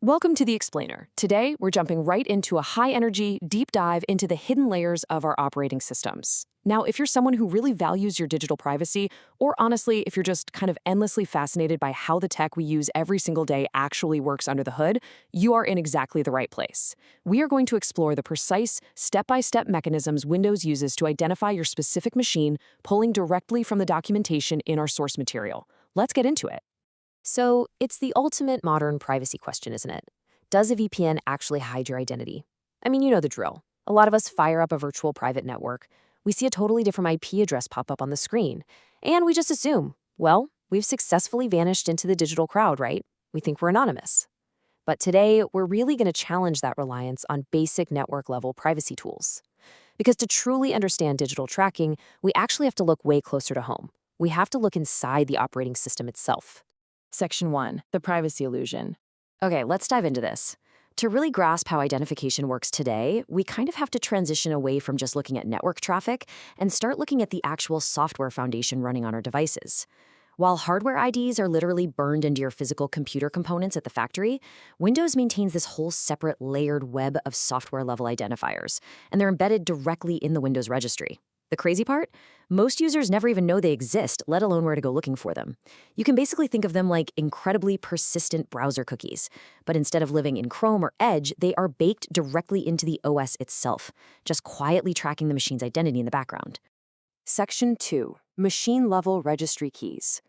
Welcome to The Explainer. Today, we're jumping right into a high-energy, deep dive into the hidden layers of our operating systems. Now, if you're someone who really values your digital privacy, or honestly, if you're just kind of endlessly fascinated by how the tech we use every single day actually works under the hood, you are in exactly the right place. We are going to explore the precise, step-by-step mechanisms Windows uses to identify your specific machine, pulling directly from the documentation in our source material. Let's get into it. So it's the ultimate modern privacy question, isn't it? Does a VPN actually hide your identity? I mean, you know the drill. A lot of us fire up a virtual private network. We see a totally different IP address pop up on the screen. And we just assume, well, we've successfully vanished into the digital crowd, right? We think we're anonymous. But today, we're really going to challenge that reliance on basic network-level privacy tools. Because to truly understand digital tracking, we actually have to look way closer to home. We have to look inside the operating system itself. Section 1. The Privacy Illusion. Okay, let's dive into this. To really grasp how identification works today, we kind of have to transition away from just looking at network traffic and start looking at the actual software foundation running on our devices. While hardware IDs are literally burned into your physical computer components at the factory, Windows maintains this whole separate layered web of software-level identifiers, and they're embedded directly in the Windows registry. The crazy part? Most users never even know they exist, let alone where to go looking for them. You can basically think of them like incredibly persistent browser cookies. But instead of living in Chrome or Edge, they are baked directly into the OS itself, just quietly tracking the machine's identity in the background. Section 2. Machine-level registry keys.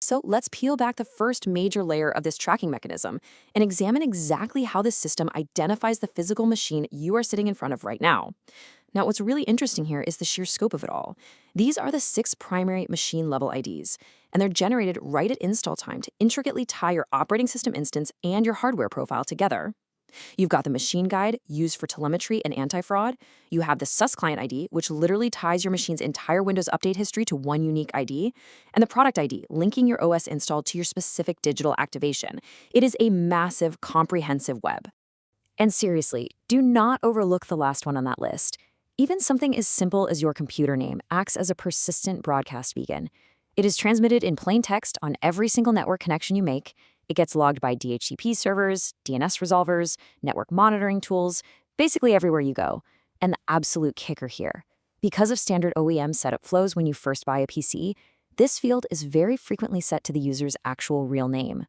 So let's peel back the first major layer of this tracking mechanism and examine exactly how the system identifies the physical machine you are sitting in front of right now. Now, what's really interesting here is the sheer scope of it all. These are the 6 primary machine-level IDs, and they're generated right at install time to intricately tie your operating system instance and your hardware profile together. You've got the MachineGuid, used for telemetry and anti-fraud. You have the SUS client ID, which literally ties your machine's entire Windows update history to one unique ID, and the product ID, linking your OS install to your specific digital activation. It is a massive, comprehensive web. And seriously, do not overlook the last one on that list. Even something as simple as your computer name acts as a persistent broadcast beacon. It is transmitted in plain text on every single network connection you make. It gets logged by DHCP servers, DNS resolvers, network monitoring tools, basically everywhere you go. And the absolute kicker here, because of standard OEM setup flows when you first buy a PC, this field is very frequently set to the user's actual real name.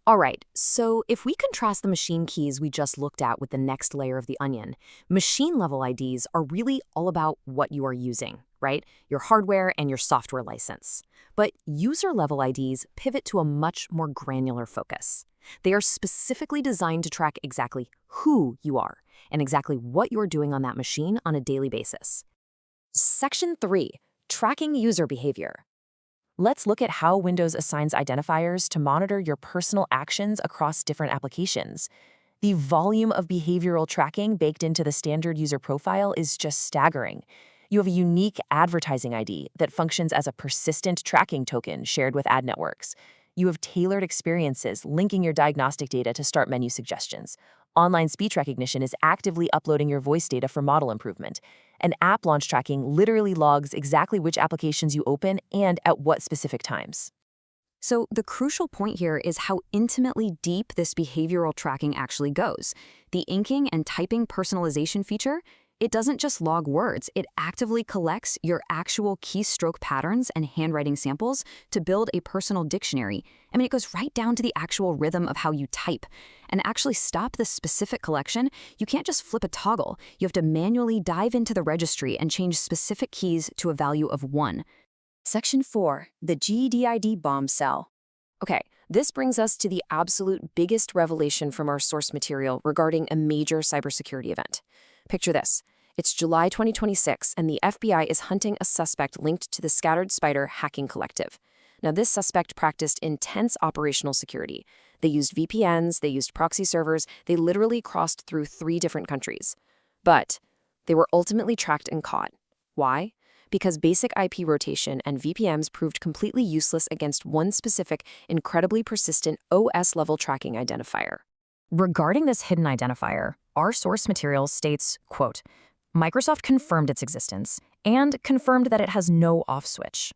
All right, so if we contrast the machine keys we just looked at with the next layer of the onion, machine-level IDs are really all about what you are using, right? Your hardware and your software license. But user-level IDs pivot to a much more granular focus. They are specifically designed to track exactly who you are and exactly what you're doing on that machine on a daily basis. Section 3, Tracking User Behavior. Let's look at how Windows assigns identifiers to monitor your personal actions across different applications. The volume of behavioral tracking baked into the standard user profile is just staggering. You have a unique advertising ID that functions as a persistent tracking token shared with ad networks. You have tailored experiences linking your diagnostic data to start menu suggestions. Online speech recognition is actively uploading your voice data for model improvement. And app launch tracking literally logs exactly which applications you open and at what specific times. So the crucial point here is how intimately deep this behavioral tracking actually goes. The inking and typing personalization feature, it doesn't just log words, it actively collects your actual keystroke patterns and handwriting samples to build a personal dictionary. I mean, it goes right down to the actual rhythm of how you type. And actually stop this specific collection, you can't just flip a toggle. You have to manually dive into the registry and change specific keys to a value of 1. Section 4. The GDID bomb cell. Okay, this brings us to the absolute biggest revelation from our source material regarding a major cybersecurity event. Picture this. It's July 2026, and the FBI is hunting a suspect linked to the Scattered Spider hacking collective. Now, this suspect practiced intense operational security. They used VPNs, they used proxy servers, they literally crossed through 3 different countries. But they were ultimately tracked and caught. Why? Because basic IP rotation and VPNs proved completely useless against one specific, incredibly persistent OS-level tracking identifier. Regarding this hidden identifier, our source material states, quote, Microsoft confirmed its existence and confirmed that it has no off switch.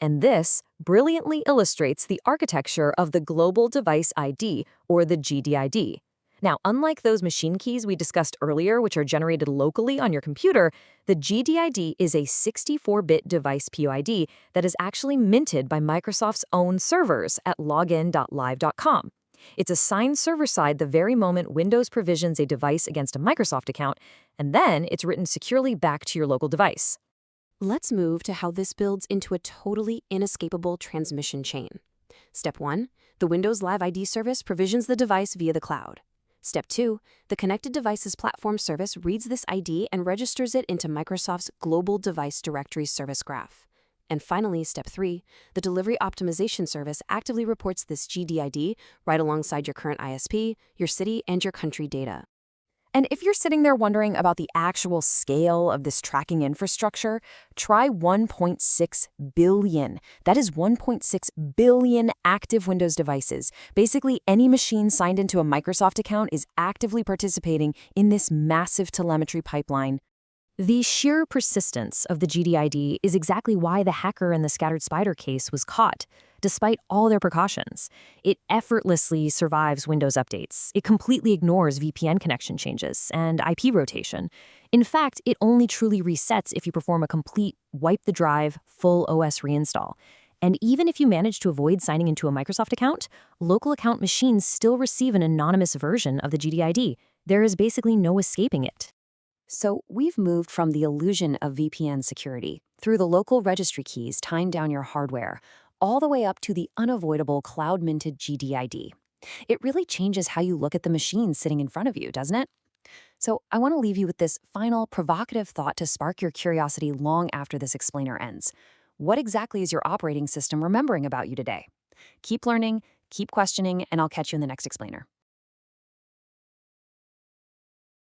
And this brilliantly illustrates the architecture of the Global Device ID, or the GDID. Now, unlike those machine keys we discussed earlier, which are generated locally on your computer, the GDID is a 64-bit device POID that is actually minted by Microsoft's own servers at login.live.com. It's assigned server-side the very moment Windows provisions a device against a Microsoft account, and then it's written securely back to your local device. Let's move to how this builds into a totally inescapable transmission chain. Step 1. The Windows Live ID service provisions the device via the cloud. Step 2. The Connected Devices Platform service reads this ID and registers it into Microsoft's Global Device Directory Service Graph. And finally, Step 3. The Delivery Optimization service actively reports this GDID right alongside your current ISP, your city, and your country data. And if you're sitting there wondering about the actual scale of this tracking infrastructure, try 1.6 billion. That is 1.6 billion active Windows devices. Basically, any machine signed into a Microsoft account is actively participating in this massive telemetry pipeline. The sheer persistence of the GDID is exactly why the hacker in the scattered spider case was caught. Despite all their precautions, it effortlessly survives Windows updates. It completely ignores VPN connection changes and IP rotation. In fact, it only truly resets if you perform a complete wipe the drive, full OS reinstall. And even if you manage to avoid signing into a Microsoft account, local account machines still receive an anonymous version of the GDID. There is basically no escaping it. So we've moved from the illusion of VPN security through the local registry keys tying down your hardware, all the way up to the unavoidable cloud-minted GDID. It really changes how you look at the machine sitting in front of you, doesn't it? So I want to leave you with this final provocative thought to spark your curiosity long after this explainer ends. What exactly is your operating system remembering about you today? Keep learning, keep questioning, and I'll catch you in the next explainer.